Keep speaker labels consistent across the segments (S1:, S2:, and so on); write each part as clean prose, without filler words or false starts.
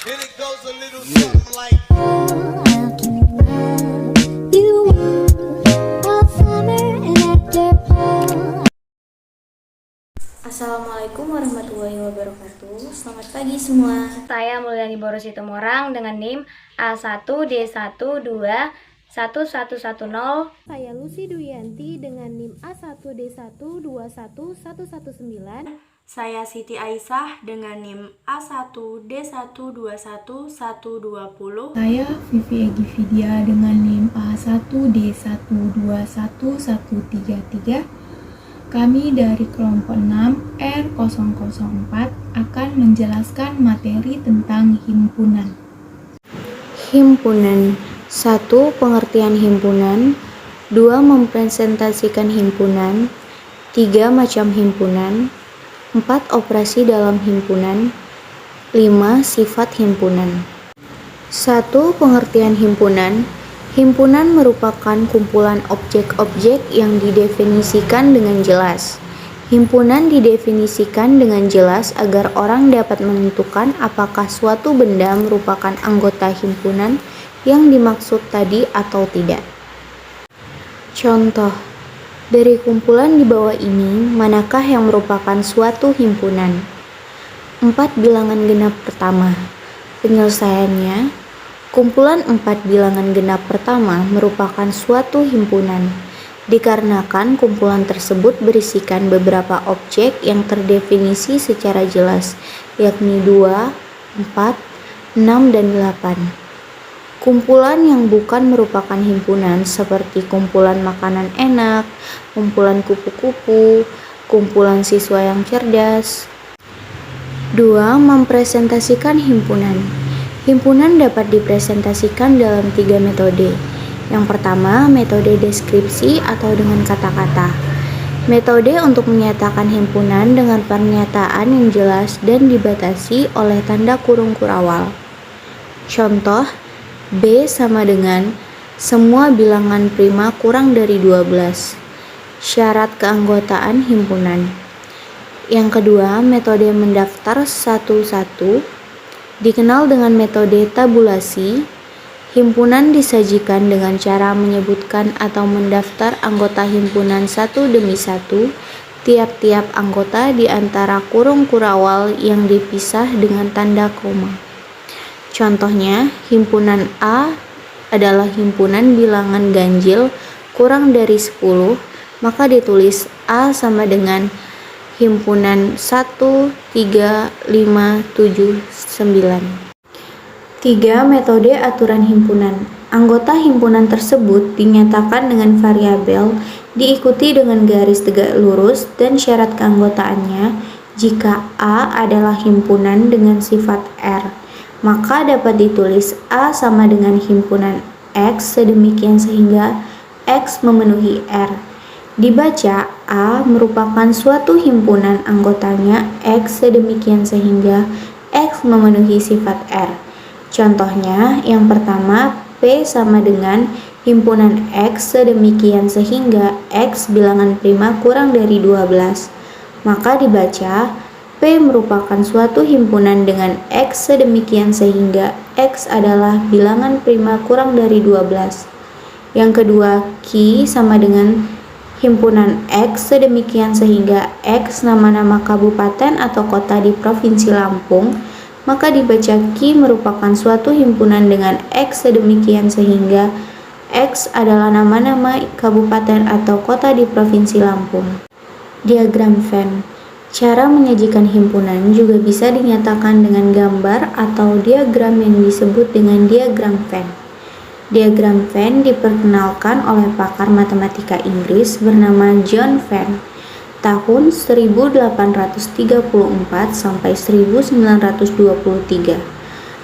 S1: And it goes a little something like
S2: Assalamualaikum warahmatullahi wabarakatuh. Selamat pagi semua. Saya Mulyani Boros Situmorang dengan NIM A1D121110.
S3: Saya Lucy Duyanti dengan NIM A1D121119.
S4: Saya Siti Aisyah dengan NIM A1D121120.
S5: Saya Vivi Egy Vidya dengan NIM A1D121133. Kami dari kelompok 6 R004 akan menjelaskan materi tentang himpunan.
S2: Himpunan. 1. Pengertian himpunan. 2. Mempresentasikan himpunan. 3. Macam himpunan. 4. Operasi dalam himpunan. 5. Sifat himpunan. 1. Pengertian himpunan. Himpunan merupakan kumpulan objek-objek yang didefinisikan dengan jelas. Himpunan didefinisikan dengan jelas agar orang dapat menentukan apakah suatu benda merupakan anggota himpunan yang dimaksud tadi atau tidak. Contoh, dari kumpulan di bawah ini, manakah yang merupakan suatu himpunan? 4 bilangan genap pertama. Penyelesaiannya, kumpulan 4 bilangan genap pertama merupakan suatu himpunan, dikarenakan kumpulan tersebut berisikan beberapa objek yang terdefinisi secara jelas, yakni 2, 4, 6, dan 8. Kumpulan yang bukan merupakan himpunan seperti kumpulan makanan enak, kumpulan kupu-kupu, kumpulan siswa yang cerdas. 2. Mempresentasikan himpunan. Himpunan dapat dipresentasikan dalam 3 metode. Yang pertama, metode deskripsi atau dengan kata-kata. Metode untuk menyatakan himpunan dengan pernyataan yang jelas dan dibatasi oleh tanda kurung kurawal. Contoh, B sama dengan semua bilangan prima kurang dari 12. Syarat keanggotaan himpunan. Yang kedua, metode mendaftar satu-satu. Dikenal dengan metode tabulasi, himpunan disajikan dengan cara menyebutkan atau mendaftar anggota himpunan satu demi satu, tiap-tiap anggota di antara kurung kurawal yang dipisah dengan tanda koma. Contohnya, himpunan A adalah himpunan bilangan ganjil kurang dari 10, maka ditulis A sama dengan himpunan 1, 3, 5, 7, 9. 3. Metode aturan himpunan. Anggota himpunan tersebut dinyatakan dengan variabel, diikuti dengan garis tegak lurus dan syarat keanggotaannya. Jika A adalah himpunan dengan sifat R, maka dapat ditulis A sama dengan himpunan X sedemikian sehingga X memenuhi R. Dibaca, A merupakan suatu himpunan anggotanya X sedemikian sehingga X memenuhi sifat R. Contohnya, yang pertama, P sama dengan himpunan X sedemikian sehingga X bilangan prima kurang dari 12. Maka dibaca, P merupakan suatu himpunan dengan X sedemikian sehingga X adalah bilangan prima kurang dari 12. Yang kedua, Q sama dengan himpunan X sedemikian sehingga X nama-nama kabupaten atau kota di Provinsi Lampung, maka dibaca Q merupakan suatu himpunan dengan X sedemikian sehingga X adalah nama-nama kabupaten atau kota di Provinsi Lampung. Diagram Venn. Cara menyajikan himpunan juga bisa dinyatakan dengan gambar atau diagram yang disebut dengan diagram Venn. Diagram Venn diperkenalkan oleh pakar matematika Inggris bernama John Venn tahun 1834 sampai 1923.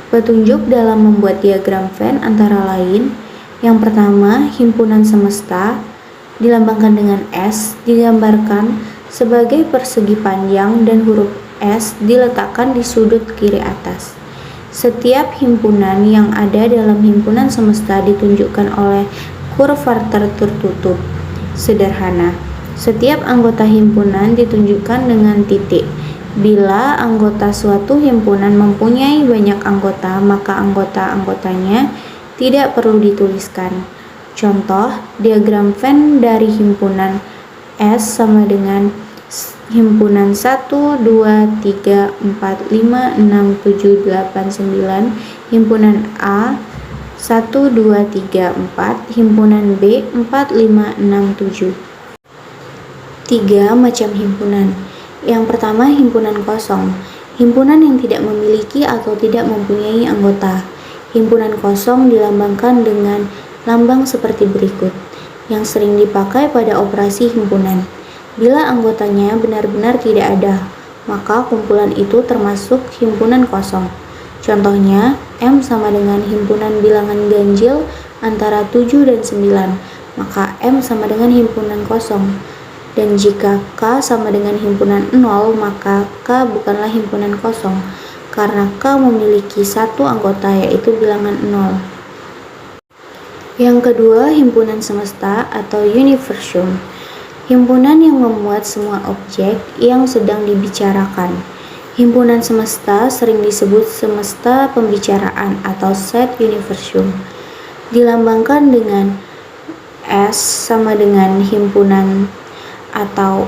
S2: Petunjuk dalam membuat diagram Venn antara lain, yang pertama, himpunan semesta dilambangkan dengan S digambarkan sebagai persegi panjang dan huruf S diletakkan di sudut kiri atas. Setiap himpunan yang ada dalam himpunan semesta ditunjukkan oleh kurva tertutup sederhana. Setiap anggota himpunan ditunjukkan dengan titik. Bila anggota suatu himpunan mempunyai banyak anggota, maka anggota-anggotanya tidak perlu dituliskan. Contoh, diagram Venn dari himpunan S sama dengan himpunan 1, 2, 3, 4, 5, 6, 7, 8, 9, himpunan A 1, 2, 3, 4, himpunan B 4, 5, 6, 7. 3 macam himpunan. Yang pertama, himpunan kosong. Himpunan yang tidak memiliki atau tidak mempunyai anggota. Himpunan kosong dilambangkan dengan lambang seperti berikut, yang sering dipakai pada operasi himpunan. Bila anggotanya benar-benar tidak ada, maka kumpulan itu termasuk himpunan kosong. Contohnya, M sama dengan himpunan bilangan ganjil antara 7 dan 9, maka M sama dengan himpunan kosong. Dan jika K sama dengan himpunan 0, maka K bukanlah himpunan kosong, karena K memiliki satu anggota yaitu bilangan 0. Yang kedua, himpunan semesta atau universum. Himpunan yang memuat semua objek yang sedang dibicarakan. Himpunan semesta sering disebut semesta pembicaraan atau set universum. Dilambangkan dengan S sama dengan himpunan atau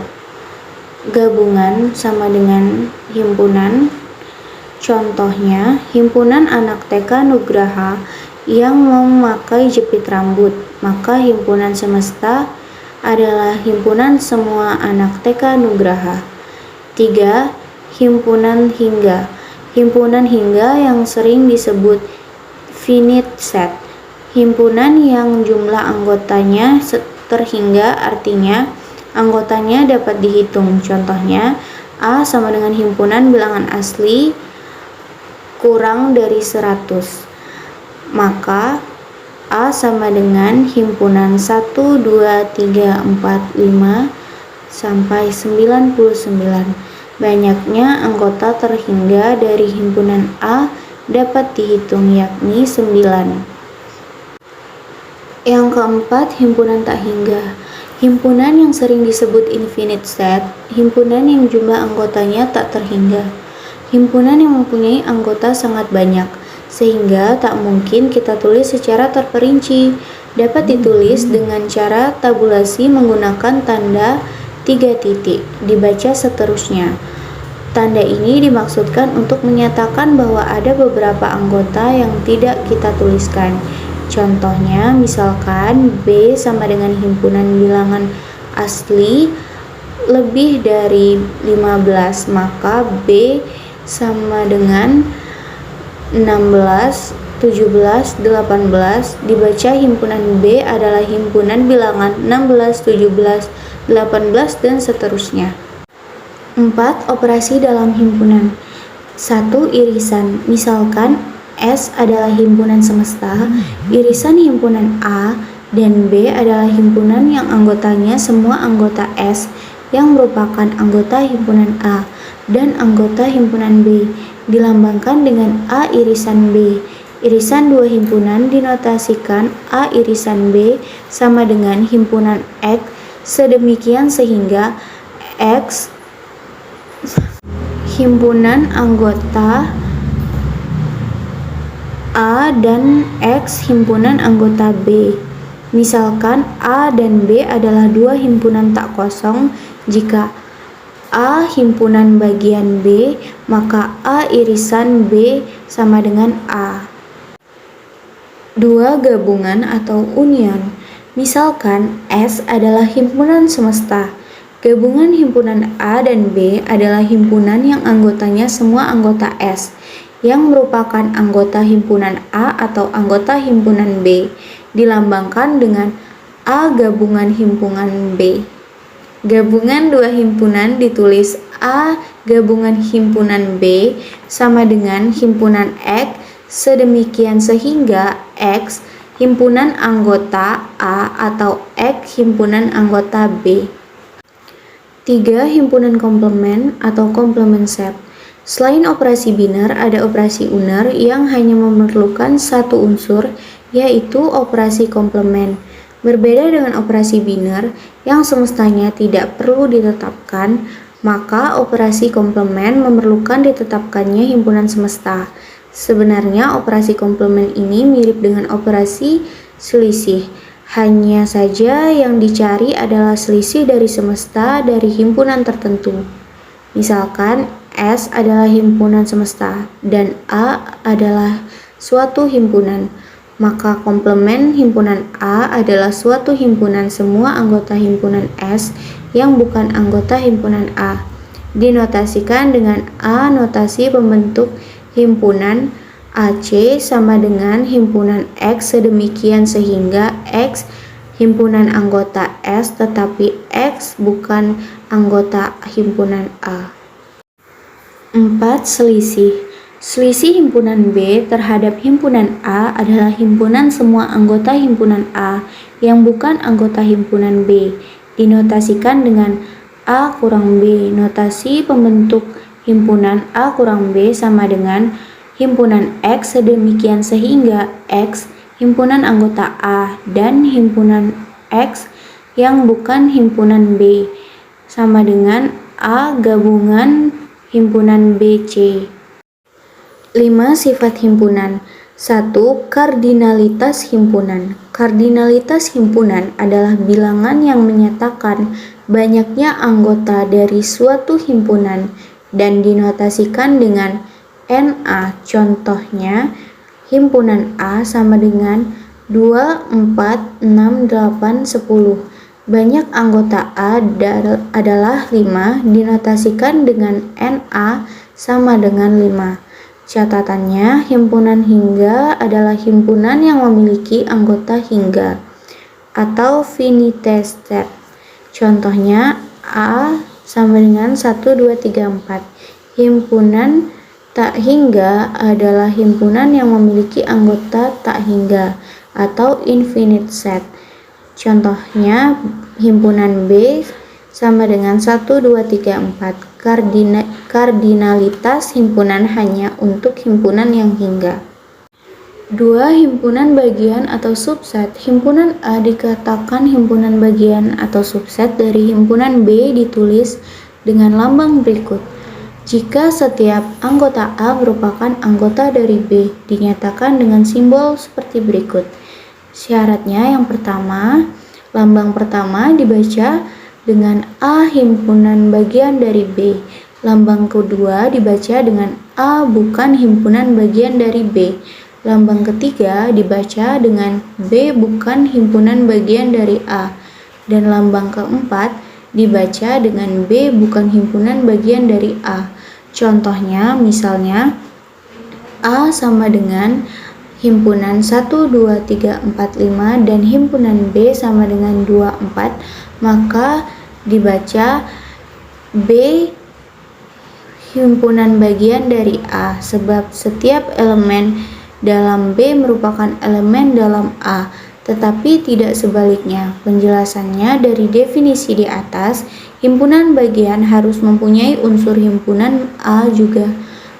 S2: gabungan sama dengan himpunan. Contohnya, himpunan anak TK Nugraha yang memakai jepit rambut, maka himpunan semesta adalah himpunan semua anak TK Nugraha. 3. Himpunan hingga. Himpunan hingga yang sering disebut finite set. Himpunan yang jumlah anggotanya terhingga, artinya anggotanya dapat dihitung. Contohnya, A sama dengan himpunan bilangan asli kurang dari 100. Maka A sama dengan himpunan 1, 2, 3, 4, 5 sampai 99. Banyaknya anggota terhingga dari himpunan A dapat dihitung, yakni 9. Yang keempat, himpunan tak hingga. Himpunan yang sering disebut infinite set, himpunan yang jumlah anggotanya tak terhingga. Himpunan yang mempunyai anggota sangat banyak, sehingga tak mungkin kita tulis secara terperinci. Dapat ditulis dengan cara tabulasi menggunakan tanda 3 titik, dibaca seterusnya. Tanda ini dimaksudkan untuk menyatakan bahwa ada beberapa anggota yang tidak kita tuliskan. Contohnya, misalkan B sama dengan himpunan bilangan asli lebih dari 15, maka B sama dengan 16, 17, 18, dibaca himpunan B adalah himpunan bilangan 16, 17, 18, dan seterusnya. 4. Operasi dalam himpunan. 1. Irisan. Misalkan S adalah himpunan semesta, irisan himpunan A dan B adalah himpunan yang anggotanya semua anggota S yang merupakan anggota himpunan A dan anggota himpunan B, dilambangkan dengan A irisan B. Irisan dua himpunan dinotasikan A irisan B sama dengan himpunan X, sedemikian sehingga X himpunan anggota A dan X himpunan anggota B. Misalkan A dan B adalah dua himpunan tak kosong. Jika A himpunan bagian B, maka A irisan B sama dengan A. 2. Gabungan atau union. Misalkan S adalah himpunan semesta. Gabungan himpunan A dan B adalah himpunan yang anggotanya semua anggota S yang merupakan anggota himpunan A atau anggota himpunan B, dilambangkan dengan A gabungan himpunan B. Gabungan dua himpunan ditulis A gabungan himpunan B sama dengan himpunan X, sedemikian sehingga X himpunan anggota A atau X himpunan anggota B. 3. Himpunan komplement atau complement set. Selain operasi biner, ada operasi uner yang hanya memerlukan satu unsur, yaitu operasi komplement. Berbeda dengan operasi biner yang semestanya tidak perlu ditetapkan, Maka operasi komplement memerlukan ditetapkannya himpunan semesta. Sebenarnya operasi komplement ini mirip dengan operasi selisih. Hanya saja yang dicari adalah selisih dari semesta dari himpunan tertentu. Misalkan S adalah himpunan semesta dan A adalah suatu himpunan. Maka komplement himpunan A adalah suatu himpunan semua anggota himpunan S yang bukan anggota himpunan A. Dinotasikan dengan A notasi pembentuk himpunan AC sama dengan himpunan X sedemikian sehingga X himpunan anggota S tetapi X bukan anggota himpunan A. 4. Selisih. Selisih himpunan B terhadap himpunan A adalah himpunan semua anggota himpunan A yang bukan anggota himpunan B. Dinotasikan dengan A kurang B. Notasi pembentuk himpunan A kurang B sama dengan himpunan X sedemikian sehingga X himpunan anggota A dan himpunan X yang bukan himpunan B sama dengan A gabungan himpunan BC. 5. Sifat himpunan. 1. Kardinalitas himpunan. Kardinalitas himpunan adalah bilangan yang menyatakan banyaknya anggota dari suatu himpunan dan dinotasikan dengan NA. Contohnya, himpunan A sama dengan 2, 4, 6, 8, 10. Banyak anggota A adalah 5, dinotasikan dengan NA sama dengan 5. Catatannya, himpunan hingga adalah himpunan yang memiliki anggota hingga atau finite set. Contohnya A sama dengan 1, 2, 3, 4. Himpunan tak hingga adalah himpunan yang memiliki anggota tak hingga atau infinite set. Contohnya himpunan B sama dengan 1, 2, 3, 4. Kardinalitas himpunan hanya untuk himpunan yang hingga. 2. Himpunan bagian atau subset. Himpunan A dikatakan himpunan bagian atau subset dari himpunan B ditulis dengan lambang berikut. Jika setiap anggota A merupakan anggota dari B, dinyatakan dengan simbol seperti berikut. Syaratnya yang pertama, lambang pertama dibaca dengan A himpunan bagian dari B. Lambang kedua dibaca dengan A bukan himpunan bagian dari B. Lambang ketiga dibaca dengan B bukan himpunan bagian dari A. Dan lambang keempat dibaca dengan B bukan himpunan bagian dari A. Contohnya misalnya A sama dengan himpunan 1, 2, 3, 4, 5 dan himpunan B sama dengan 2, 4, maka dibaca B himpunan bagian dari A sebab setiap elemen dalam B merupakan elemen dalam A, tetapi tidak sebaliknya. Penjelasannya dari definisi di atas, himpunan bagian harus mempunyai unsur himpunan A juga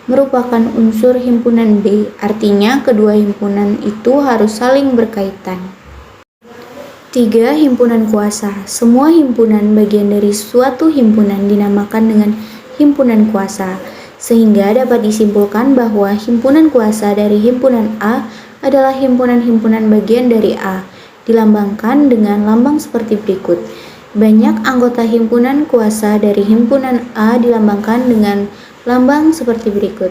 S2: merupakan unsur himpunan B, artinya kedua himpunan itu harus saling berkaitan. 3. Himpunan kuasa. Semua himpunan bagian dari suatu himpunan dinamakan dengan himpunan kuasa, sehingga dapat disimpulkan bahwa himpunan kuasa dari himpunan A adalah himpunan-himpunan bagian dari A, dilambangkan dengan lambang seperti berikut. Banyak anggota himpunan kuasa dari himpunan A dilambangkan dengan lambang seperti berikut.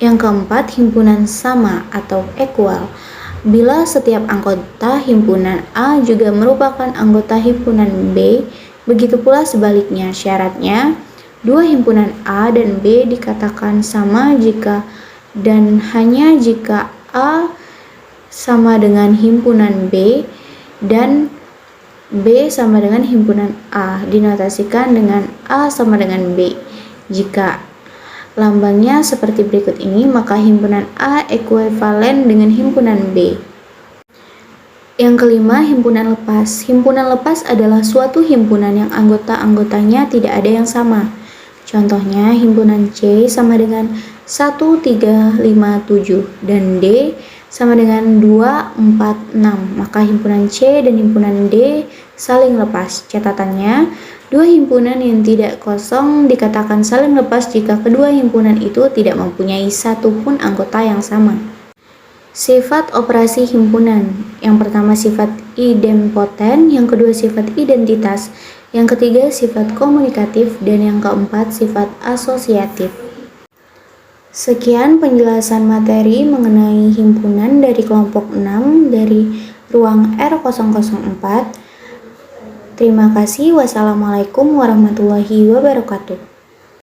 S2: Yang keempat, himpunan sama atau equal. Bila setiap anggota himpunan A juga merupakan anggota himpunan B, begitu pula sebaliknya. Syaratnya, dua himpunan A dan B dikatakan sama jika dan hanya jika A sama dengan himpunan B dan B sama dengan himpunan A, dinotasikan dengan A sama dengan B. Jika lambangnya seperti berikut ini, maka himpunan A ekuivalen dengan himpunan B. Yang kelima, himpunan lepas. Himpunan lepas adalah suatu himpunan yang anggota-anggotanya tidak ada yang sama. Contohnya, himpunan C sama dengan 1, 3, 5, 7 dan D sama dengan 2, 4, 6. Maka himpunan C dan himpunan D saling lepas. Catatannya, Dua himpunan yang tidak kosong dikatakan saling lepas jika kedua himpunan itu tidak mempunyai satu pun anggota yang sama. Sifat operasi himpunan. Yang pertama sifat idempoten, yang kedua sifat identitas, yang ketiga sifat komunikatif, dan yang keempat sifat asosiatif. Sekian penjelasan materi mengenai himpunan dari kelompok 6 dari ruang R004. Terima kasih. Wassalamualaikum warahmatullahi wabarakatuh.